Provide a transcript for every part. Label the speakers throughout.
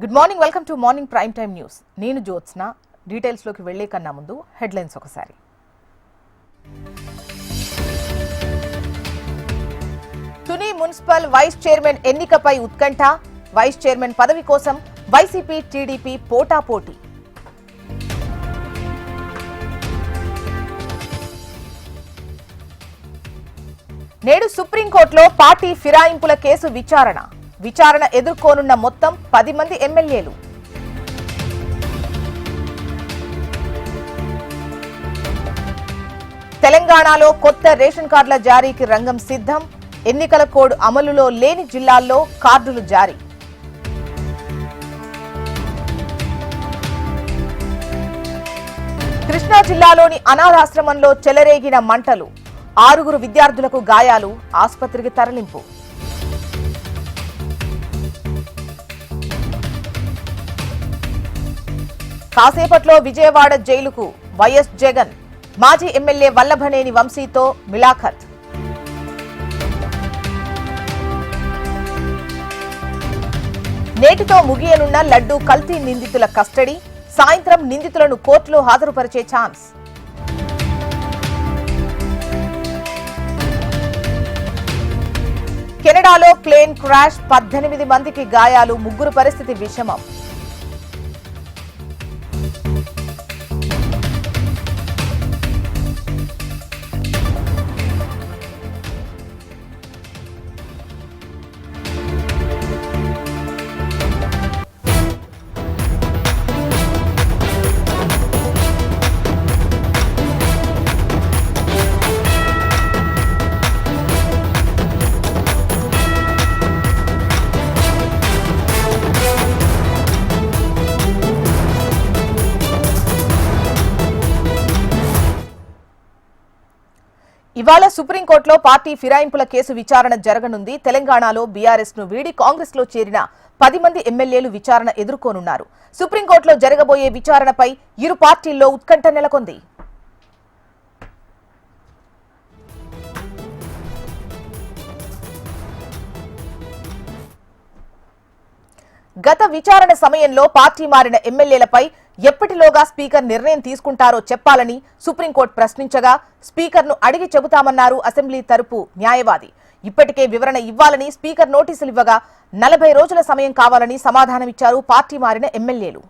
Speaker 1: Good morning, welcome to morning prime time news. నేను Jyotsna. Details లోకి వెళ్లే కన్నా ముందు హెడ్లైన్స్ ఒకసారి. తుని మున్సిపల్ వైస్ చైర్మన్ ఎన్నికపై ఉత్కంఠ. వైస్ చైర్మన్ పదవి కోసం వైసీపీ టీడీపీ పోటాపోటీ. నేడు సుప్రీంకోర్టులో పార్టీ ఫిరాయింపుల కేసు విచారణ ఎదుర్కోనున్న మొత్తం 10 మంది ఎమ్మెల్యేలు. తెలంగాణలో కొత్త రేషన్ కార్డుల జారీకి రంగం సిద్ధం. ఎన్నికల కోడ్ అమలులో లేని జిల్లాల్లో కార్డులు జారీ. కృష్ణా జిల్లాలోని అనాథాశ్రమంలో చెలరేగిన మంటలు. 6 విద్యార్థులకు గాయాలు, ఆసుపత్రికి తరలింపు. కాసేపట్లో విజయవాడ జైలుకు వైఎస్ జగన్. మాజీ ఎమ్మెల్యే వల్లభనేని వంశీతో మిలాఖత్. నేటితో ముగియనున్న లడ్డూ కల్తీ నిందితుల కస్టడీ. సాయంత్రం నిందితులను కోర్టులో హాజరుపరిచే ఛాన్స్. కెనడాలో ప్లేన్ క్రాష్, 18 మందికి గాయాలు, 3 పరిస్థితి విషమం. ఇవాళ సుప్రీంకోర్టులో పార్టీ ఫిరాయింపుల కేసు విచారణ జరగనుంది. తెలంగాణలో బీఆర్ఎస్ ను వీడి కాంగ్రెస్ లో చేరిన 10 మంది ఎమ్మెల్యేలు విచారణ ఎదుర్కోనున్నారు. సుప్రీంకోర్టులో జరగబోయే విచారణపై ఇరు పార్టీల్లో ఉత్కంఠ నెలకొంది. గత విచారణ సమయంలో పార్టీ మారిన ఎమ్మెల్యేలపై ఎప్పటిలోగా స్పీకర్ నిర్ణయం తీసుకుంటారో చెప్పాలని సుప్రీంకోర్టు ప్రశ్నించగా స్పీకర్ను అడిగి చెబుతామన్నారు అసెంబ్లీ తరపు న్యాయవాది. ఇప్పటికే వివరణ ఇవ్వాలని స్పీకర్ నోటీసులు ఇవ్వగా 40 రోజుల సమయం కావాలని సమాధానమిచ్చారు పార్టీ మారిన ఎమ్మెల్యేలు.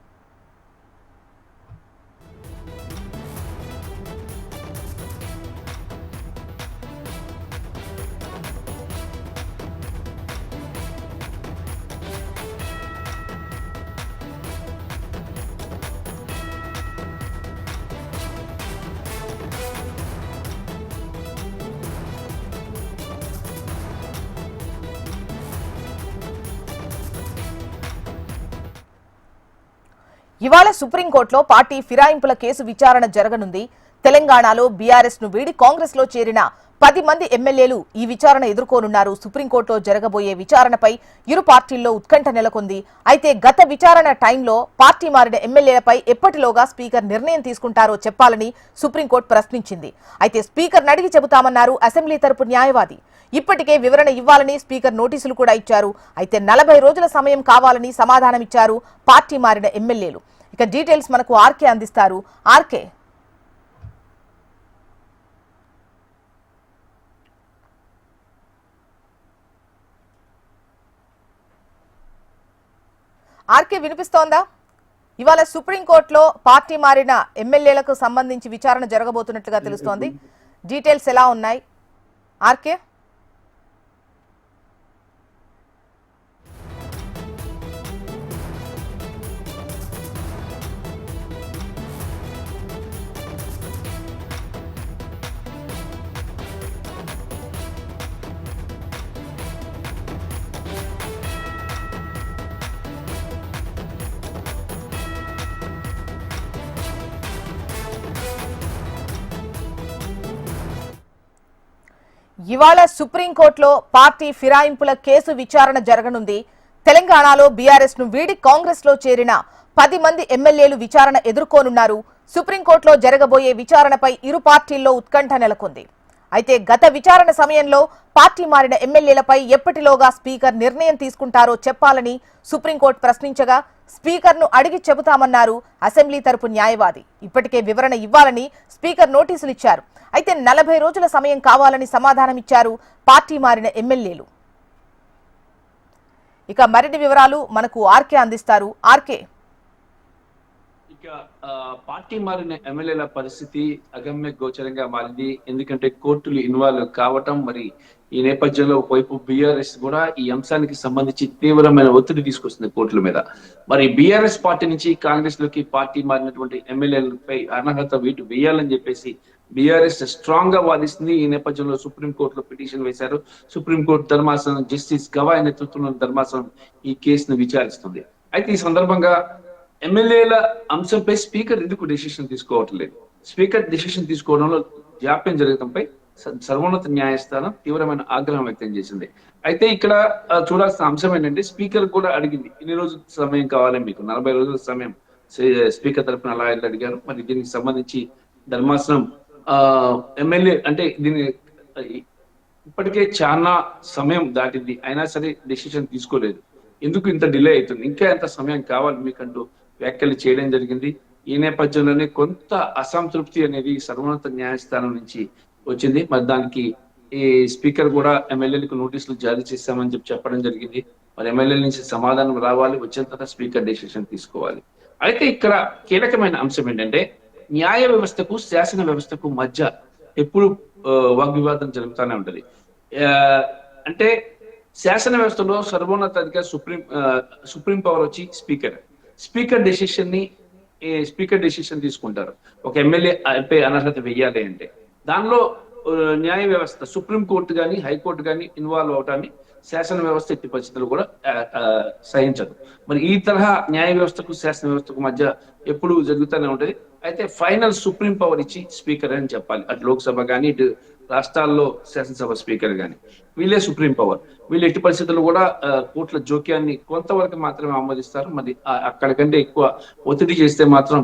Speaker 1: ఇవాళ సుప్రీంకోర్టులో పార్టీ ఫిరాయింపుల కేసు విచారణ జరగనుంది. తెలంగాణలో బీఆర్ఎస్ ను వీడి కాంగ్రెస్ లో చేరిన 10 మంది ఎమ్మెల్యేలు ఈ విచారణ ఎదుర్కోనున్నారు. సుప్రీంకోర్టులో జరగబోయే విచారణపై ఇరు పార్టీల్లో ఉత్కంఠ నెలకొంది. అయితే గత విచారణ టైంలో పార్టీ మారిన ఎమ్మెల్యేలపై ఎప్పటిలోగా స్పీకర్ నిర్ణయం తీసుకుంటారో చెప్పాలని సుప్రీంకోర్టు ప్రశ్నించింది. అయితే స్పీకర్ అడిగి చెబుతామన్నారు అసెంబ్లీ తరపు న్యాయవాది. ఇప్పటికే వివరణ ఇవ్వాలని స్పీకర్ నోటీసులు కూడా ఇచ్చారు. అయితే 40 రోజుల సమయం కావాలని సమాధానమిచ్చారు పార్టీ మారిన ఎమ్మెల్యేలు. ఇక డీటెయిల్స్ మనకు ఆర్కే అందిస్తారు. ఆర్కే, వినిపిస్తోందా? ఇవాళ సుప్రీంకోర్టులో పార్టీ మారిన ఎమ్మెల్యేలకు సంబంధించి విచారణ జరగబోతున్నట్లుగా తెలుస్తోంది. డీటెయిల్స్ ఎలా ఉన్నాయి ఆర్కే? ఇవాళ సుప్రీంకోర్టులో పార్టీ ఫిరాయింపుల కేసు విచారణ జరగనుంది. తెలంగాణలో బీఆర్ఎస్ ను వీడి కాంగ్రెస్ లో చేరిన 10 మంది ఎమ్మెల్యేలు విచారణ ఎదుర్కోనున్నారు. సుప్రీంకోర్టులో జరగబోయే విచారణపై ఇరు పార్టీల్లో ఉత్కంఠ నెలకొంది. అయితే గత విచారణ సమయంలో పార్టీ మారిన ఎమ్మెల్యేలపై ఎప్పటిలోగా స్పీకర్ నిర్ణయం తీసుకుంటారో చెప్పాలని సుప్రీంకోర్టు ప్రశ్నించగా స్పీకర్ను అడిగి చెబుతామన్నారు అసెంబ్లీ తరపు న్యాయవాది. ఇప్పటికే వివరణ ఇవ్వాలని స్పీకర్ నోటీసులు ఇచ్చారు. అయితే 40 రోజుల సమయం కావాలని సమాధానమిచ్చారు పార్టీ మారిన ఎమ్మెల్యేలు. ఇక మరిన్ని వివరాలు మనకు ఆర్కే అందిస్తారు. ఆర్కే,
Speaker 2: ఇక పార్టీ మారిన ఎమ్మెల్యేల పరిస్థితి అగమ్య గోచరంగా మారింది. ఎందుకంటే కోర్టులు ఇన్వాల్వ్ కావటం, మరి ఈ నేపథ్యంలో ఒకవైపు బీఆర్ఎస్ కూడా ఈ అంశానికి సంబంధించి తీవ్రమైన ఒత్తిడి తీసుకొస్తుంది కోర్టుల మీద. మరి బీఆర్ఎస్ పార్టీ నుంచి కాంగ్రెస్ లోకి పార్టీ మారినటువంటి ఎమ్మెల్యేలపై అనర్హత వేటు వేయాలని చెప్పేసి బీఆర్ఎస్ స్ట్రాంగ్ గా వాదిస్తుంది. ఈ నేపథ్యంలో సుప్రీంకోర్టులో పిటిషన్ వేశారు. సుప్రీంకోర్టు ధర్మాసనం జస్టిస్ గవాయ్ నేతృత్వంలోని ధర్మాసనం ఈ కేసును విచారిస్తుంది. అయితే ఈ సందర్భంగా ఎమ్మెల్యేల అంశంపై స్పీకర్ ఎందుకు డెసిషన్ తీసుకోవట్లేదు, స్పీకర్ డెసిషన్ తీసుకోవడంలో జాప్యం జరగడంపై సర్వోన్నత న్యాయస్థానం తీవ్రమైన ఆగ్రహం వ్యక్తం చేసింది. అయితే ఇక్కడ చూడాల్సిన అంశం ఏంటంటే, స్పీకర్ కూడా అడిగింది ఇన్ని రోజుల సమయం కావాలి మీకు, 40 రోజుల సమయం స్పీకర్ తరఫున లాయర్లు అడిగారు. మరి దీనికి సంబంధించి ధర్మాసనం ఎమ్మెల్యే అంటే దీని ఇప్పటికే చాలా సమయం దాటింది, అయినా సరే డెసిషన్ తీసుకోలేదు. ఎందుకు ఇంత డిలే అవుతుంది, ఇంకా ఎంత సమయం కావాలి మీకంటూ వ్యాఖ్యలు చేయడం జరిగింది. ఈ నేపథ్యంలోనే కొంత అసంతృప్తి అనేది సర్వోన్నత న్యాయస్థానం నుంచి వచ్చింది. మరి దానికి ఈ స్పీకర్ కూడా ఎమ్మెల్యేలకు నోటీసులు జారీ చేశామని చెప్పడం జరిగింది. మరి ఎమ్మెల్యేల నుంచి సమాధానం రావాలి, వచ్చిన తర్వాత స్పీకర్ డెసిషన్ తీసుకోవాలి. అయితే ఇక్కడ కీలకమైన అంశం ఏంటంటే, న్యాయ వ్యవస్థకు శాసన వ్యవస్థకు మధ్య ఎప్పుడు వాగ్వివాదం జరుగుతూనే ఉంటది. అంటే శాసన వ్యవస్థలో సర్వోన్నత అధికారి సుప్రీం పవర్ వచ్చి స్పీకర్ డెసిషన్ తీసుకుంటారు. ఒక ఎమ్మెల్యే అనర్హత వెయ్యాలి అంటే దానిలో న్యాయ వ్యవస్థ సుప్రీం కోర్టు కానీ హైకోర్టు కానీ ఇన్వాల్వ్ అవటాన్ని శాసన వ్యవస్థ ఎట్టి పరిస్థితులు కూడా సహించదు. మరి ఈ తరహా న్యాయ వ్యవస్థకు శాసన వ్యవస్థకు మధ్య ఎప్పుడు జరుగుతూనే ఉంటది. అయితే ఫైనల్ సుప్రీం పవర్ ఇచ్చి స్పీకర్ అని చెప్పాలి. అటు లోక్సభ కానీ ఇటు రాష్ట్రాల్లో శాసనసభ స్పీకర్ కానీ వీళ్ళే సుప్రీం పవర్. వీళ్ళు ఎట్టి పరిస్థితుల్లో కూడా కోర్టుల జోక్యాన్ని కొంతవరకు మాత్రమే ఆమోదిస్తారు. మరి అక్కడికంటే ఎక్కువ ఒత్తిడి చేస్తే మాత్రం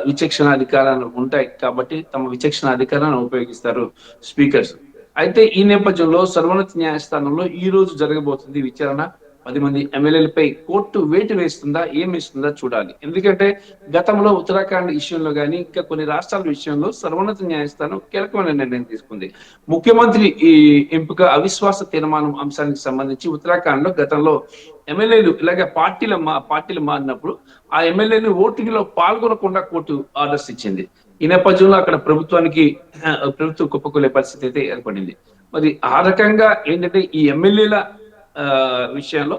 Speaker 2: విచక్షణ అధికారాలు ఉంటాయి కాబట్టి తమ విచక్షణ అధికారాన్ని ఉపయోగిస్తారు స్పీకర్స్. అయితే ఈ నేపథ్యంలో సర్వోన్నత న్యాయస్థానంలో ఈ రోజు జరగబోతుంది విచారణ. 10 మంది ఎమ్మెల్యేలపై కోర్టు వేటు వేస్తుందా, ఏం ఇస్తుందా చూడాలి. ఎందుకంటే గతంలో ఉత్తరాఖండ్ విషయంలో కానీ ఇంకా కొన్ని రాష్ట్రాల విషయంలో సర్వోన్నత న్యాయస్థానం కీలకమైన నిర్ణయం తీసుకుంది. ముఖ్యమంత్రి ఈ ఎంపిక అవిశ్వాస తీర్మానం అంశానికి సంబంధించి ఉత్తరాఖండ్ లో గతంలో ఎమ్మెల్యేలు ఇలాగే పార్టీలు మారినప్పుడు ఆ ఎమ్మెల్యేలు ఓటింగ్లో పాల్గొనకుండా కోర్టు ఆర్డర్స్ ఇచ్చింది. ఈ నేపథ్యంలో అక్కడ ప్రభుత్వం కుప్పకూలే పరిస్థితి అయితే ఏర్పడింది. మరి ఆ రకంగా ఏంటంటే ఈ ఎమ్మెల్యేల విషయంలో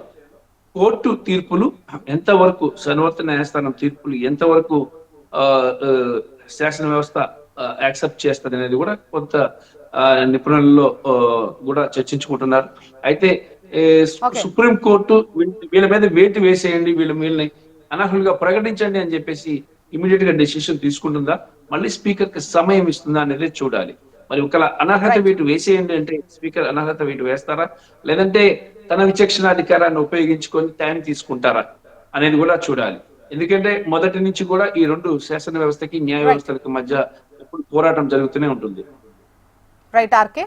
Speaker 2: కోర్టు తీర్పులు ఎంతవరకు, సర్వోన్నత న్యాయస్థానం తీర్పులు ఎంతవరకు శాసన వ్యవస్థ యాక్సెప్ట్ చేస్తుంది అనేది కూడా కొంత నిపుణులలో కూడా చర్చించుకుంటున్నారు. అయితే సుప్రీం కోర్టు వీళ్ళ మీద వేటు వేసేయండి, వీళ్ళని అనర్హులుగా ప్రకటించండి అని చెప్పేసి ఇమీడియట్ గా డెసిషన్ తీసుకుంటుందా, మళ్ళీ స్పీకర్ కి సమయం ఇస్తుందా అనేది చూడాలి. మరి ఒకవేళ అనర్హత వేటు వేసేయండి అంటే స్పీకర్ అనర్హత వేటు వేస్తారా, లేదంటే తన విచక్షణ అధికారాన్ని ఉపయోగించుకొని టైం తీసుకుంటారా అనేది కూడా చూడాలి. ఎందుకంటే మొదటి నుంచి కూడా ఈ రెండు శాసన వ్యవస్థకి న్యాయ వ్యవస్థలకి మధ్య ఎప్పుడు పోరాటం జరుగుతూనే ఉంటుంది.
Speaker 1: Right RK.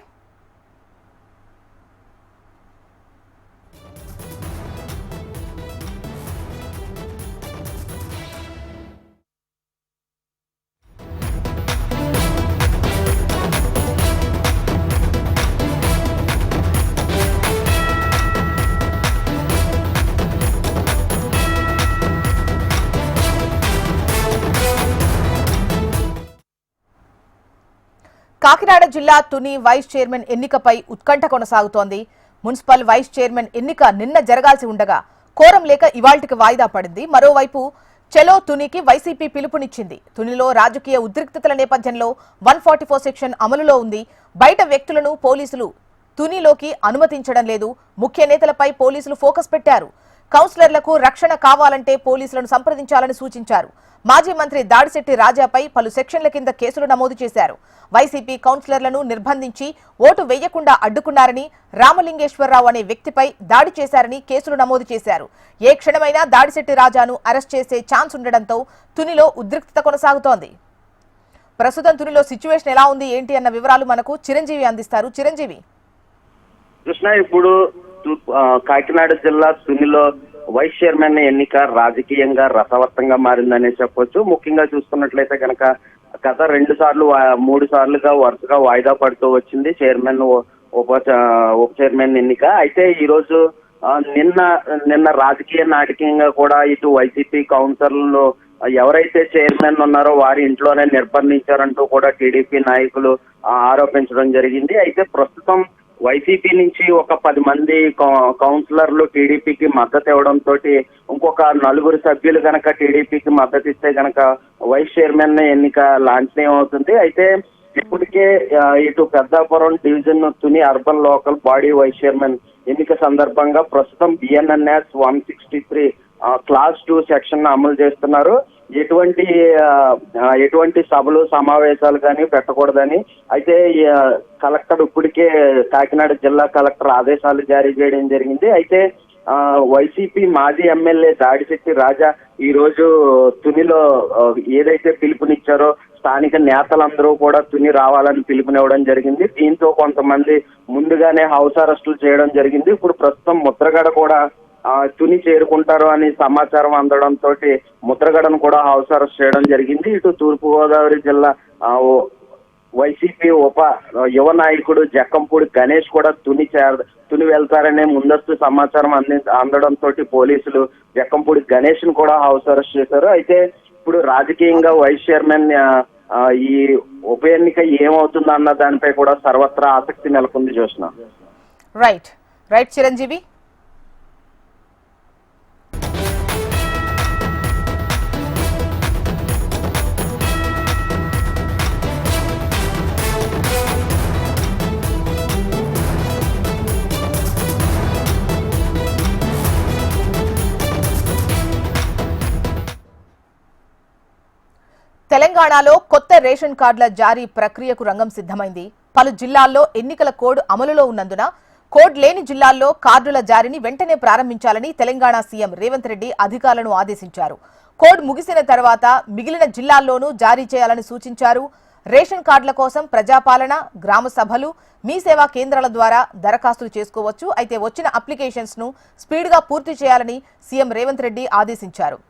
Speaker 1: కాకినాడ జిల్లా తుని వైస్ చైర్మన్ ఎన్నికపై ఉత్కంఠ కొనసాగుతోంది. మున్సిపల్ వైస్ చైర్మన్ ఎన్నిక నిన్న జరగాల్సి ఉండగా కోరం లేక ఇవాల్టికి వాయిదా పడింది. మరోవైపు చలో తునికి వైసీపీ పిలుపునిచ్చింది. తునిలో రాజకీయ ఉద్రిక్తతల నేపథ్యంలో 144 సెక్షన్ అమలులో ఉంది. బయట వ్యక్తులను పోలీసులు తునిలోకి అనుమతించడం లేదు. ముఖ్య నేతలపై పోలీసులు ఫోకస్ పెట్టారు. కౌన్సిలర్లకు రక్షణ కావాలంటే పోలీసులను సంప్రదించాలని సూచించారు. మాజీ మంత్రి దాడిశెట్టి రాజాపై పలు సెక్షన్ల కింద కేసులు నమోదు చేశారు. వైసీపీ కౌన్సిలర్లను నిర్బంధించి ఓటు వేయకుండా అడ్డుకున్నారని, రామలింగేశ్వరరావు అనే వ్యక్తిపై దాడి చేశారని కేసులు నమోదు చేశారు. ఏ క్షణమైనా దాడిశెట్టి రాజాను అరెస్ట్ చేసే ఛాన్స్ ఉండడంతో తునిలో ఉద్రిక్తత కొనసాగుతోంది. ప్రస్తుతం తునిలో సిచ్యువేషన్ ఎలా ఉంది ఏంటి అన్న వివరాలు మనకు చిరంజీవి అందిస్తారు. చిరంజీవి.
Speaker 3: కృష్ణ, ఇప్పుడు కాకినాడ జిల్లా తునిలో వైస్ చైర్మన్ ఎన్నిక రాజకీయంగా రసవత్తంగా మారిందనే చెప్పొచ్చు. ముఖ్యంగా చూసుకున్నట్లయితే కనుక గత 2 సార్లు 3 సార్లుగా వరుసగా వాయిదా పడుతూ వచ్చింది చైర్మన్ ఉప చైర్మన్ ఎన్నిక. అయితే ఈ రోజు నిన్న రాజకీయ నాటకీయంగా కూడా ఇటు వైసీపీ కౌన్సిలర్లు ఎవరైతే చైర్మన్ ఉన్నారో వారి ఇంట్లోనే నిర్బంధించారంటూ కూడా టీడీపీ నాయకులు ఆరోపించడం జరిగింది. అయితే ప్రస్తుతం వైసీపీ నుంచి ఒక 10 మంది కౌన్సిలర్లు టీడీపీకి మద్దతు ఇవ్వడంతో ఇంకొక 4 సభ్యులు కనుక టీడీపీకి మద్దతు ఇస్తే కనుక వైస్ చైర్మన్ ఎన్నిక లాంఛనీయం అవుతుంది. అయితే ఇప్పటికే ఇటు Peddapuram division Tuni urban local body vice chairman ఎన్నిక సందర్భంగా ప్రస్తుతం బిఎన్ఎన్ఎస్ 163 క్లాస్ 2 సెక్షన్ అమలు చేస్తున్నారు. ఎటువంటి సభలు సమావేశాలు కానీ పెట్టకూడదని అయితే కలెక్టర్ ఇప్పటికే కాకినాడ జిల్లా కలెక్టర్ ఆదేశాలు జారీ చేయడం జరిగింది. అయితే వైసీపీ మాజీ ఎమ్మెల్యే దాడిశెట్టి రాజా ఈ రోజు తునిలో ఏదైతే పిలుపునిచ్చారో స్థానిక నేతలందరూ కూడా తుని రావాలని పిలుపునివ్వడం జరిగింది. దీంతో కొంతమంది ముందుగానే హౌస్ అరెస్టులు చేయడం జరిగింది. ఇప్పుడు ప్రస్తుతం ముద్రగడ కూడా తుని చేరుకుంటారు అని సమాచారం అందడంతో ముద్రగడను కూడా హౌస్ అరెస్ట్ చేయడం జరిగింది. ఇటు తూర్పుగోదావరి జిల్లా వైసీపీ యువ నాయకుడు జక్కంపూడి గణేష్ కూడా తుని వెళ్తారనే ముందస్తు సమాచారం అందడంతో పోలీసులు జక్కంపూడి గణేష్ ను కూడా హౌస్ అరెస్ట్ చేశారు. అయితే ఇప్పుడు రాజకీయంగా వైస్ చైర్మన్ ఈ ఉప ఎన్నిక ఏమవుతుందన్న దానిపై కూడా సర్వత్రా ఆసక్తి నెలకొంది. చూసిన
Speaker 1: రైట్ చిరంజీవి. తెలంగాణలో కొత్త రేషన్ కార్డుల జారీ ప్రక్రియకు రంగం సిద్ధమైంది. పలు జిల్లాల్లో ఎన్నికల కోడ్ అమలులో ఉన్నందున కోడ్ లేని జిల్లాల్లో కార్డుల జారీని వెంటనే ప్రారంభించాలని తెలంగాణ సీఎం రేవంత్ రెడ్డి అధికారులను ఆదేశించారు. కోడ్ ముగిసిన తర్వాత మిగిలిన జిల్లాల్లోనూ జారీ చేయాలని సూచించారు. రేషన్ కార్డుల కోసం ప్రజాపాలన, గ్రామ సభలు, మీ సేవా కేంద్రాల ద్వారా దరఖాస్తులు చేసుకోవచ్చు. అయితే వచ్చిన అప్లికేషన్స్ ను స్పీడ్గా పూర్తి చేయాలని సీఎం రేవంత్ రెడ్డి ఆదేశించారు.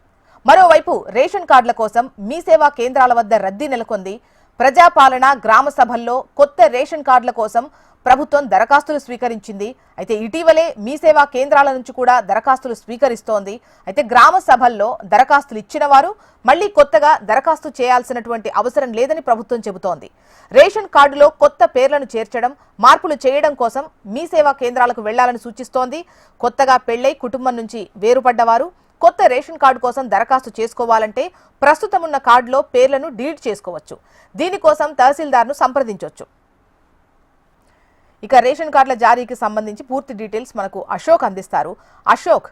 Speaker 1: మరోవైపు రేషన్ కార్డుల కోసం మీ సేవా కేంద్రాల వద్ద రద్దీ నెలకొంది. ప్రజాపాలన, గ్రామ సభల్లో కొత్త రేషన్ కార్డుల కోసం ప్రభుత్వం దరఖాస్తులు స్వీకరించింది. అయితే ఇటీవలే మీ సేవా కేంద్రాల నుంచి కూడా దరఖాస్తులు స్వీకరిస్తోంది. అయితే గ్రామ సభల్లో దరఖాస్తులు ఇచ్చిన వారు మళ్లీ కొత్తగా దరఖాస్తు చేయాల్సినటువంటి అవసరం లేదని ప్రభుత్వం చెబుతోంది. రేషన్ కార్డులో కొత్త పేర్లను చేర్చడం, మార్పులు చేయడం కోసం మీ సేవా కేంద్రాలకు వెళ్లాలని సూచిస్తోంది. కొత్తగా పెళ్లై కుటుంబం నుంచి వేరుపడ్డవారు కొత్త రేషన్ కార్డు కోసం దరఖాస్తు చేసుకోవాలంటే ప్రస్తుతం ఉన్న కార్డులో పేర్లను డిలీట్ చేసుకోవచ్చు. దీనికోసం తహసీల్దార్ను సంప్రదించవచ్చు. ఇక రేషన్ కార్డుల జారీకి సంబంధించి పూర్తి డీటెయిల్స్ మనకు అశోక్ అందిస్తారు. అశోక్.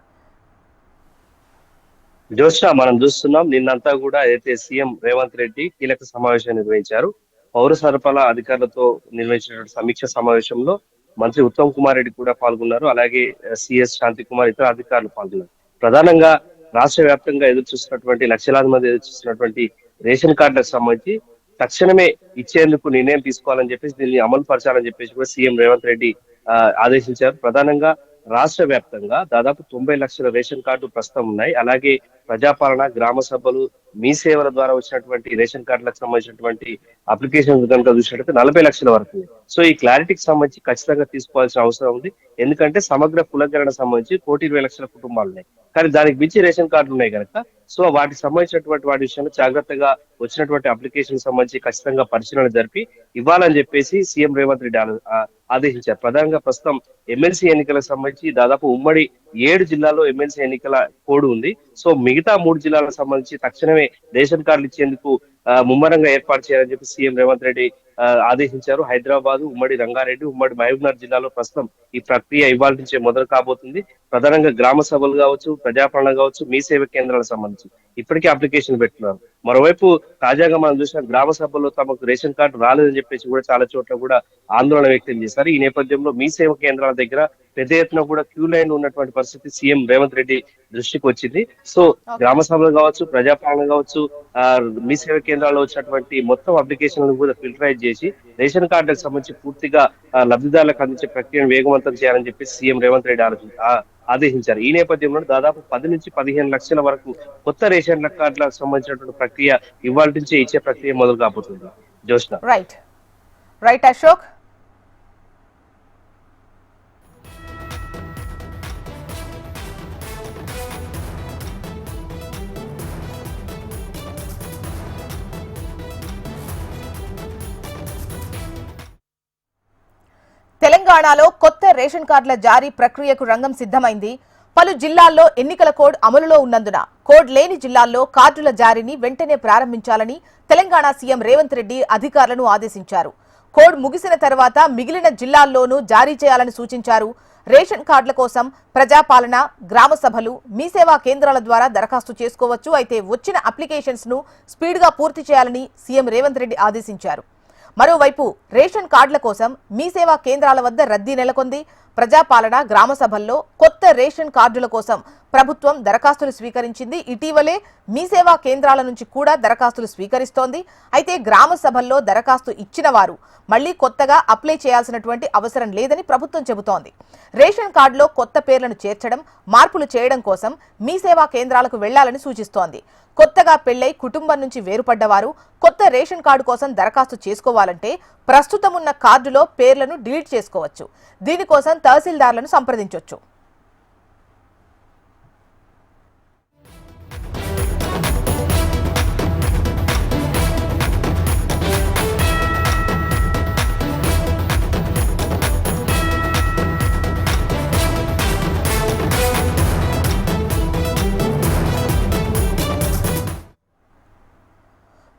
Speaker 4: జోష్న, మనం చూస్తున్నాం నిన్నంతా కూడా అయితే సీఎం రేవంత్ రెడ్డి కీలక సమావేశం నిర్వహించారు. పౌర సరఫరాల అధికారులతో నిర్వహించిన సమీక్ష సమావేశంలో మంత్రి ఉత్తమ్ కుమార్ రెడ్డి కూడా పాల్గొన్నారు. అలాగే సిఎస్ శాంతి కుమార్, ఇతర అధికారులు పాల్గొన్నారు. ప్రధానంగా రాష్ట్ర వ్యాప్తంగా ఎదురు చూస్తున్నటువంటి లక్షలాది మంది ఎదురు చూస్తున్నటువంటి రేషన్ కార్డులకు సంబంధించి తక్షణమే ఇచ్చేందుకు నిర్ణయం తీసుకోవాలని చెప్పేసి దీన్ని అమలు పరచాలని చెప్పేసి కూడా సీఎం రేవంత్ రెడ్డి ఆదేశించారు. ప్రధానంగా రాష్ట్ర వ్యాప్తంగా దాదాపు 90 లక్షల రేషన్ కార్డు ప్రస్తుతం ఉన్నాయి. అలాగే ప్రజాపాలన, గ్రామ సభలు, మీ సేవల ద్వారా వచ్చినటువంటి రేషన్ కార్డులకు సంబంధించినటువంటి అప్లికేషన్ కనుక చూసినట్లయితే 40 లక్షల వరకు. సో ఈ క్లారిటీకి సంబంధించి ఖచ్చితంగా తీసుకోవాల్సిన అవసరం ఉంది. ఎందుకంటే సమగ్ర కులగణన సంబంధించి 1,20,00,000 కుటుంబాలు ఉన్నాయి. కానీ దానికి మించి రేషన్ కార్డులు ఉన్నాయి కనుక సో వాటికి సంబంధించినటువంటి వాటి విషయంలో జాగ్రత్తగా వచ్చినటువంటి అప్లికేషన్ సంబంధించి ఖచ్చితంగా పరిశీలన జరిపి ఇవ్వాలని చెప్పేసి సీఎం రేవంత్ రెడ్డి ఆదేశించారు. ప్రధానంగా ప్రస్తుతం ఎమ్మెల్సీ ఎన్నికలకు సంబంధించి దాదాపు ఉమ్మడి 7 జిల్లాల్లో ఎమ్మెల్సీ ఎన్నికల కోడ్ ఉంది. సో మిగతా 3 జిల్లాలకు సంబంధించి తక్షణమే రేషన్ కార్డులు ఇచ్చేందుకు ముమ్మరంగా ఏర్పాటు చేయాలని చెప్పి సీఎం రేవంత్ రెడ్డి ఆదేశించారు. హైదరాబాద్, ఉమ్మడి రంగారెడ్డి, ఉమ్మడి మహబూబ్నగర్ జిల్లాలో ప్రస్తుతం ఈ ప్రక్రియ ఇవాళ నుంచే మొదలు కాబోతుంది. ప్రధానంగా గ్రామ సభలు కావచ్చు, ప్రజాపాలన కావచ్చు, మీ సేవ కేంద్రాలకు సంబంధించి ఇప్పటికే అప్లికేషన్ పెట్టున్నారు. మరోవైపు తాజాగా మనం చూసిన గ్రామ సభల్లో తమకు రేషన్ కార్డు రాలేదని చెప్పేసి కూడా చాలా చోట్ల కూడా ఆందోళన వ్యక్తం చేశారు. ఈ నేపథ్యంలో మీ సేవ కేంద్రాల దగ్గర పెద్ద ఎత్తున కూడా క్యూ లైన్ ఉన్నటువంటి పరిస్థితి సీఎం రేవంత్ రెడ్డి దృష్టికి వచ్చింది. సో గ్రామ సభలు కావచ్చు, ప్రజాపాలన కావచ్చు, మీ సేవ కేంద్రాల్లో వచ్చినటువంటి మొత్తం అప్లికేషన్లను కూడా ఫిల్టరైజ్ చేసి రేషన్ కార్డులకు సంబంధించి పూర్తిగా లబ్ధిదారులకు అందించే ప్రక్రియను వేగవంతం చేయాలని చెప్పి సీఎం రేవంత్ రెడ్డి ఆదేశించారు. ఈ నేపథ్యంలో దాదాపు 10 నుంచి 15 లక్షల వరకు కొత్త రేషన్ కార్డులకు సంబంధించినటువంటి ప్రక్రియ ఇవాళ నుంచే ఇచ్చే ప్రక్రియ మొదలు కాబోతుంది. జోష్న.
Speaker 1: రైట్ అశోక్. తెలంగాణలో కొత్త రేషన్ కార్డుల జారీ ప్రక్రియకు రంగం సిద్ధమైంది. పలు జిల్లాల్లో ఎన్నికల కోడ్ అమలులో ఉన్నందున కోడ్ లేని జిల్లాల్లో కార్డుల జారీని వెంటనే ప్రారంభించాలని తెలంగాణ సీఎం రేవంత్ రెడ్డి అధికారులను ఆదేశించారు. కోడ్ ముగిసిన తర్వాత మిగిలిన జిల్లాల్లోనూ జారీ చేయాలని సూచించారు. రేషన్ కార్డుల కోసం ప్రజాపాలన, గ్రామ సభలు, మీ సేవా కేంద్రాల ద్వారా దరఖాస్తు చేసుకోవచ్చు. అయితే వచ్చిన అప్లికేషన్స్ ను స్పీడ్గా పూర్తి చేయాలని సీఎం రేవంత్ రెడ్డి ఆదేశించారు. మరోవైపు రేషన్ కార్డుల కోసం మీ సేవా కేంద్రాల వద్ద రద్దీ నెలకొంది. ప్రజాపాలన, గ్రామ సభల్లో కొత్త రేషన్ కార్డుల కోసం ప్రభుత్వం దరఖాస్తులు స్వీకరించింది. ఇటీవలే మీ సేవా కేంద్రాల నుంచి కూడా దరఖాస్తులు స్వీకరిస్తోంది. అయితే గ్రామ సభల్లో దరఖాస్తు ఇచ్చిన వారు మళ్లీ కొత్తగా అప్లై చేయాల్సినటువంటి అవసరం లేదని ప్రభుత్వం చెబుతోంది. రేషన్ కార్డులో కొత్త పేర్లను చేర్చడం, మార్పులు చేయడం కోసం మీ సేవా కేంద్రాలకు వెళ్లాలని సూచిస్తోంది. కొత్తగా పెళ్లై కుటుంబం నుంచి వేరుపడ్డవారు కొత్త రేషన్ కార్డు కోసం దరఖాస్తు చేసుకోవాలంటే ప్రస్తుతం ఉన్న కార్డులో పేర్లను డిలీట్ చేసుకోవచ్చు. దీనికోసం తహసీల్దార్లను సంప్రదించవచ్చు.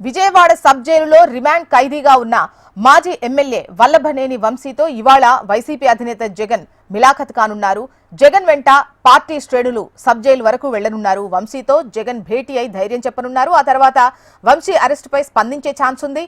Speaker 1: విజయవాడ సబ్ జైలులో రిమాండ్ ఖైదీగా ఉన్న మాజీ ఎమ్మెల్యే వల్లభనేని వంశీతో ఇవాళ వైసీపీ అధినేత జగన్ మిలాఖత్ కానున్నారు. జగన్ వెంట పార్టీ శ్రేణులు సబ్ జైలు వరకు వెళ్లనున్నారు. వంశీతో జగన్ భేటీ అయి ధైర్యం చెప్పనున్నారు. ఆ తర్వాత వంశీ అరెస్టుపై స్పందించే ఛాన్స్ ఉంది.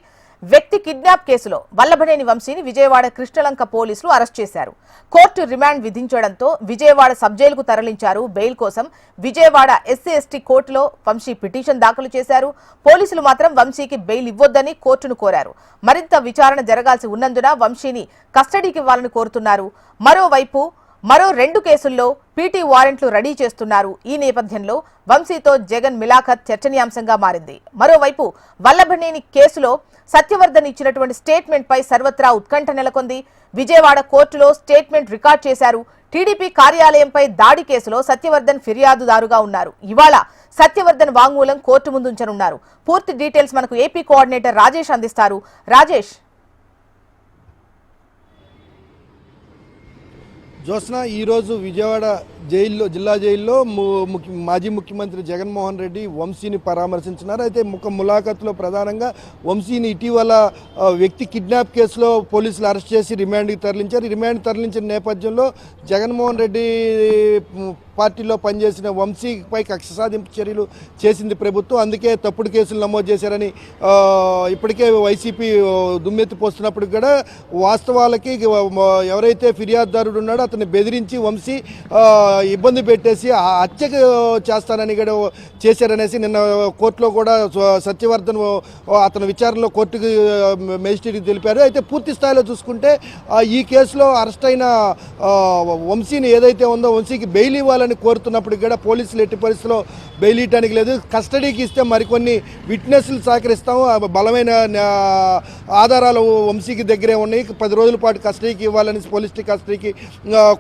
Speaker 1: వ్యక్తి కిడ్నాప్ కేసులో వల్లభనేని వంశీని విజయవాడ కృష్ణలంక పోలీసులు అరెస్ట్ చేశారు. కోర్టు రిమాండ్ విధించడంతో విజయవాడ సబ్ జైలుకు తరలించారు. బెయిల్ కోసం విజయవాడ ఎస్సీ/ఎస్టీ కోర్టులో వంశీ పిటిషన్ దాఖలు చేశారు. పోలీసులు మాత్రం వంశీకి బెయిల్ ఇవ్వొద్దని కోర్టును కోరారు. మరింత విచారణ జరగాల్సి ఉన్నందున వంశీని కస్టడీకి ఇవ్వాలని కోరుతున్నారు. మరోవైపు మరో 2 కేసుల్లో పీటీ వారెంట్లు రెడీ చేస్తున్నారు. ఈ నేపథ్యంలో వంశీతో జగన్ మిలాఖత్ చర్చనీయాంశంగా మారింది. మరోవైపు వల్లభనేని కేసులో సత్యవర్ధన్ ఇచ్చినటువంటి స్టేట్మెంట్ పై సర్వత్రా ఉత్కంఠ నెలకొంది. విజయవాడ కోర్టులో స్టేట్మెంట్ రికార్డ్ చేశారు. టీడీపీ కార్యాలయంపై దాడి కేసులో సత్యవర్ధన్ ఫిర్యాదుదారుగా ఉన్నారు. ఇవాళ సత్యవర్ధన్ వాంగ్మూలం కోర్టు ముందుంచనున్నారు. పూర్తి డీటెయిల్స్ మనకు ఏపీ కోఆర్డినేటర్ రాజేష్ అందిస్తారు. రాజేష్.
Speaker 5: జోస్నా, ఈరోజు విజయవాడ జిల్లా జైల్లో మాజీ ముఖ్యమంత్రి జగన్మోహన్ రెడ్డి వంశీని పరామర్శించినారు. అయితే ములాఖత్లో ప్రధానంగా వంశీని ఇటీవల వ్యక్తి కిడ్నాప్ కేసులో పోలీసులు అరెస్ట్ చేసి రిమాండ్కి తరలించారు. రిమాండ్ తరలించిన నేపథ్యంలో జగన్మోహన్ రెడ్డి పార్టీలో పనిచేసిన వంశీపై కక్ష సాధింపు చర్యలు చేసింది ప్రభుత్వం. అందుకే తప్పుడు కేసులు నమోదు చేశారని ఇప్పటికే వైసీపీ దుమ్మెత్తి పోస్తున్నప్పుడు కూడా వాస్తవాలకి ఎవరైతే ఫిర్యాదుదారుడు ఉన్నాడో అతన్ని బెదిరించి వంశీ ఇబ్బంది పెట్టేసి హత్య చేస్తానని కూడా చేశారనేసి నిన్న కోర్టులో కూడా సత్యవర్ధన్ అతని విచారణలో కోర్టుకు మేజిస్ట్రేట్కి తెలిపారు. అయితే పూర్తి స్థాయిలో చూసుకుంటే ఈ కేసులో అరెస్ట్ అయిన వంశీని ఏదైతే ఉందో వంశీకి బెయిల్ ఇవ్వాలని కోరుతున్నప్పుడు కూడా పోలీసులు ఎట్టి పరిస్థితుల్లో బెయిల్ ఇవ్వడానికి లేదు. కస్టడీకి ఇస్తే మరికొన్ని విట్నెస్లు సహకరిస్తాము, బలమైన ఆధారాలు వంశీకి దగ్గరే ఉన్నాయి, 10 రోజుల పాటు కస్టడీకి ఇవ్వాలని పోలీస్ కస్టడీకి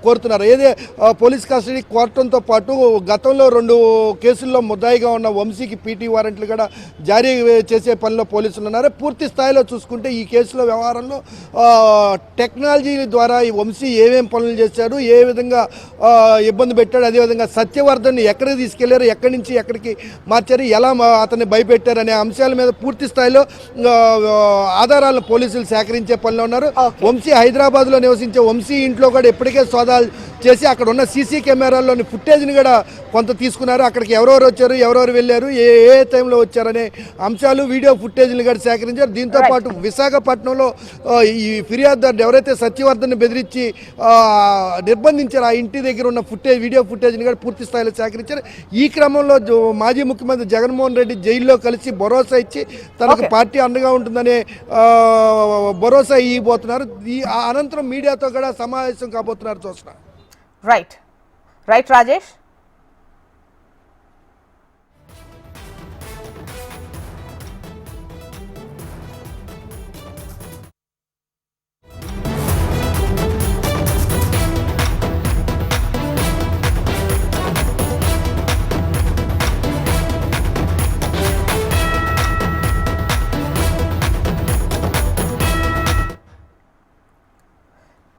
Speaker 5: కోరుతున్నారు. ఏదే పోలీస్ కస్టడీ కోరటంతో పాటు గతంలో 2 కేసుల్లో ముద్దాయిగా ఉన్న వంశీకి పీటీ వారెంట్లు కూడా జారీ చేసే పనిలో పోలీసులు ఉన్నారు. పూర్తి స్థాయిలో చూసుకుంటే ఈ కేసులో వ్యవహారంలో టెక్నాలజీ ద్వారా ఈ వంశీ ఏమేం పనులు చేశాడు, ఏ విధంగా ఇబ్బంది పెట్టాడు, అదేవిధంగా సత్యవర్ధన్ ఎక్కడికి తీసుకెళ్లారు, ఎక్కడి నుంచి ఎక్కడికి మార్చారు, ఎలా అతన్ని భయపెట్టారు అనే అంశాల మీద పూర్తి స్థాయిలో ఆధారాలను పోలీసులు సేకరించే పనిలో ఉన్నారు. వంశీ హైదరాబాద్లో నివసించే వంశీ ఇంట్లో కూడా ఇప్పటికే సోదాలు చేసి అక్కడ ఉన్న సీసీ కెమెరాల్లోని ఫుటేజ్ని కూడా కొంత తీసుకున్నారు. అక్కడికి ఎవరెవరు వచ్చారు, ఎవరెవరు వెళ్ళారు, ఏ ఏ టైంలో వచ్చారనే అంశాలు వీడియో ఫుటేజ్ని కూడా సేకరించారు. దీంతో పాటు విశాఖపట్నంలో ఈ ఫిర్యాదుదారుడు ఎవరైతే సత్యవర్ధన్ బెదిరించి నిర్బంధించారో ఆ ఇంటి దగ్గర ఉన్న వీడియో ఫుటేజ్ని కూడా పూర్తి స్థాయిలో సేకరించారు. ఈ క్రమంలో మాజీ ముఖ్యమంత్రి జగన్మోహన్ రెడ్డి జైల్లో కలిసి భరోసా ఇచ్చి తనకు పార్టీ అండగా ఉంటుందనే భరోసా ఇవ్వబోతున్నారు. ఈ అనంతరం మీడియాతో కూడా సమావేశం కాబోతున్నారు. చూస్తున్నారు.
Speaker 1: రైట్ రాజేష్.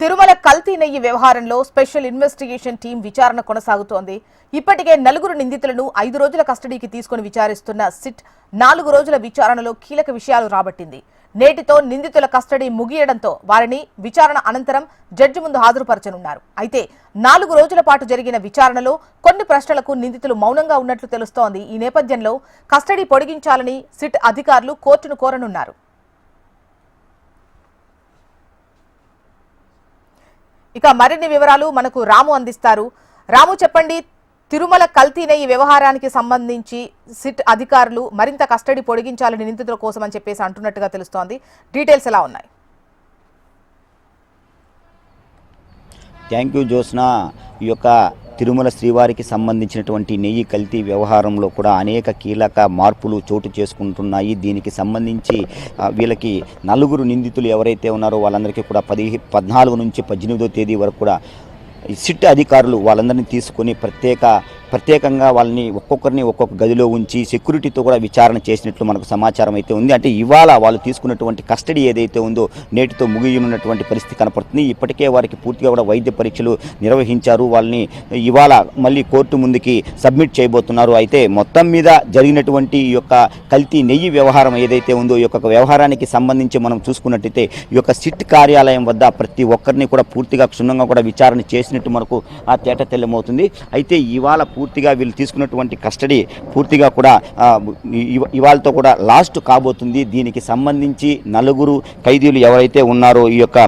Speaker 1: తిరుమల కల్తీ నెయ్యి వ్యవహారంలో స్పెషల్ ఇన్వెస్టిగేషన్ టీం విచారణ కొనసాగుతోంది. ఇప్పటికే 4 నిందితులను 5 రోజుల కస్టడీకి తీసుకుని విచారిస్తున్న సిట్ 4 రోజుల విచారణలో కీలక విషయాలు రాబట్టింది. నేటితో నిందితుల కస్టడీ ముగియడంతో వారిని విచారణ అనంతరం జడ్జి ముందు హాజరుపరచనున్నారు. అయితే 4 రోజుల పాటు జరిగిన విచారణలో కొన్ని ప్రశ్నలకు నిందితులు మౌనంగా ఉన్నట్లు తెలుస్తోంది. ఈ నేపథ్యంలో కస్టడీ పొడిగించాలని సిట్ అధికారులు కోర్టును కోరనున్నారు. ఇక మరిన్ని వివరాలు మనకు రాము అందిస్తారు. రాము, చెప్పండి, తిరుమల కల్తీ నెయ్యి వ్యవహారానికి సంబంధించి సిట్ అధికారులు మరింత కస్టడీ పొడిగించాలని నిందితుల కోసం అని చెప్పేసి అంటున్నట్టుగా తెలుస్తోంది. డీటెయిల్స్ ఎలా ఉన్నాయి?
Speaker 6: Thank you Jyotsna. ఈ యొక్క తిరుమల శ్రీవారికి సంబంధించినటువంటి నెయ్యి కల్తీ వ్యవహారంలో కూడా అనేక కీలక మార్పులు చోటు చేసుకుంటున్నాయి. దీనికి సంబంధించి వీళ్ళకి 4 నిందితులు ఎవరైతే ఉన్నారో వాళ్ళందరికీ కూడా 14 నుంచి 18వ తేదీ వరకు కూడా సిట్ అధికారులు వాళ్ళందరినీ తీసుకొని ప్రత్యేకంగా వాళ్ళని ఒక్కొక్కరిని ఒక్కొక్క గదిలో ఉంచి సెక్యూరిటీతో కూడా విచారణ చేసినట్లు మనకు సమాచారం అయితే ఉంది. అంటే ఇవాళ వాళ్ళు తీసుకున్నటువంటి కస్టడీ ఏదైతే ఉందో నేటితో ముగియనున్నటువంటి పరిస్థితి కనపడుతుంది. ఇప్పటికే వారికి పూర్తిగా కూడా వైద్య పరీక్షలు నిర్వహించారు. వాళ్ళని ఇవాళ మళ్ళీ కోర్టు ముందుకి సబ్మిట్ చేయబోతున్నారు. అయితే మొత్తం మీద జరిగినటువంటి ఈ యొక్క కల్తీ నెయ్యి వ్యవహారం ఏదైతే ఉందో ఈ యొక్క వ్యవహారానికి సంబంధించి మనం చూసుకున్నట్టయితే ఈ యొక్క సిట్ కార్యాలయం వద్ద ప్రతి ఒక్కరిని కూడా పూర్తిగా క్షుణ్ణంగా కూడా విచారణ చేసినట్టు మనకు ఆ తేట తెల్లమవుతుంది. అయితే ఇవాళ పూర్తిగా వీళ్ళు తీసుకున్నటువంటి కస్టడీ పూర్తిగా కూడా ఇవాళతో కూడా లాస్ట్ కాబోతుంది. దీనికి సంబంధించి 4 ఖైదీలు ఎవరైతే ఉన్నారో ఈ యొక్క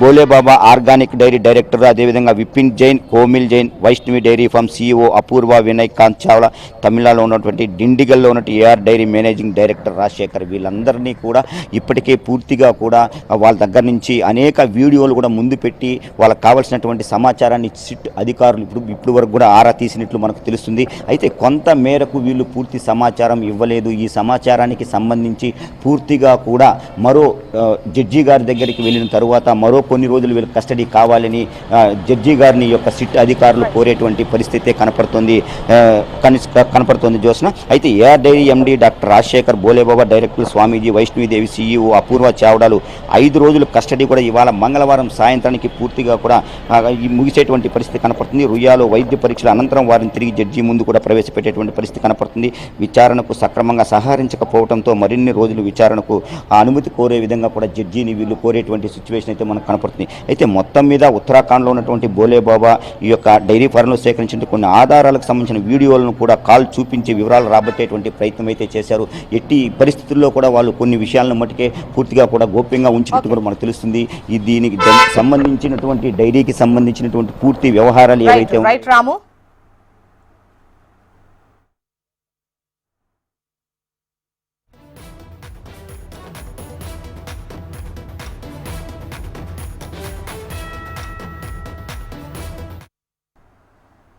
Speaker 6: బోలేబాబా ఆర్గానిక్ డైరీ డైరెక్టర్, అదేవిధంగా Vipin Jain, Komil Jain, Vaishnavi dairy farm CEO Apoorva Vinay Kant Chawla, తమిళనాడులో ఉన్నటువంటి డిండిగల్లో ఉన్నటువంటి AR dairy managing director Rajasekhar, వీళ్ళందరినీ కూడా ఇప్పటికే పూర్తిగా కూడా వాళ్ళ దగ్గర నుంచి అనేక వీడియోలు కూడా ముందు పెట్టి వాళ్ళకి కావాల్సినటువంటి సమాచారాన్ని సిట్ అధికారులు ఇప్పుడు వరకు కూడా ఆరా తీసినట్లు మనకు తెలుస్తుంది. అయితే కొంత మేరకు వీళ్ళు పూర్తి సమాచారం ఇవ్వలేదు. ఈ సమాచారానికి సంబంధించి పూర్తిగా కూడా మరో జడ్జి గారి దగ్గరికి వెళ్ళిన తరువాత మరో కొన్ని రోజులు వీళ్ళు కస్టడీ కావాలని జడ్జి గారిని యొక్క సిట్ అధికారులు కోరేటువంటి పరిస్థితి కనపడుతుంది జ్యోత్స్న. అయితే AR dairy MD doctor Rajasekhar, Bholebaba director Swamiji, Vaishnavidevi CEO Apoorva చావ్డాలు 5 రోజులు కస్టడీ కూడా ఇవాళ మంగళవారం సాయంత్రానికి పూర్తిగా కూడా ముగిసేటువంటి పరిస్థితి కనపడుతుంది. రుయాలో వైద్య పరీక్షల అనంతరం వారిని తిరిగి జడ్జి ముందు కూడా ప్రవేశపెట్టేటువంటి పరిస్థితి కనపడుతుంది. విచారణకు సక్రమంగా సహకరించకపోవడంతో మరిన్ని రోజులు విచారణకు అనుమతి కోరే విధంగా కూడా జడ్జిని వీళ్ళు కోరేటువంటి సిచ్యువేషన్ అయితే మనకు కనపడుతుంది. అయితే మొత్తం మీద ఉత్తరాఖండ్లో ఉన్నటువంటి బోలేబాబా ఈ యొక్క డైరీ ఫారంలో సేకరించిన కొన్ని ఆధారాలకు సంబంధించిన వీడియోలను కూడా కాల్ చూపించి వివరాలు రాబట్టేటువంటి ప్రయత్నం అయితే చేశారు. ఎట్టి పరిస్థితుల్లో కూడా వాళ్ళు కొన్ని విషయాలను మటుకే పూర్తిగా కూడా గోప్యంగా ఉంచినట్టు కూడా మనకు తెలుస్తుంది. దీనికి సంబంధించినటువంటి డైరీకి సంబంధించినటువంటి పూర్తి వ్యవహారాలు ఏవైతే
Speaker 1: రాము.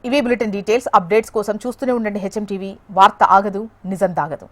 Speaker 1: ఇవే బులెటిన్ డీటెయిల్స్. అప్డేట్స్ కోసం చూస్తూనే ఉండండి HM TV. వార్త ఆగదు, నిజం దాగదు.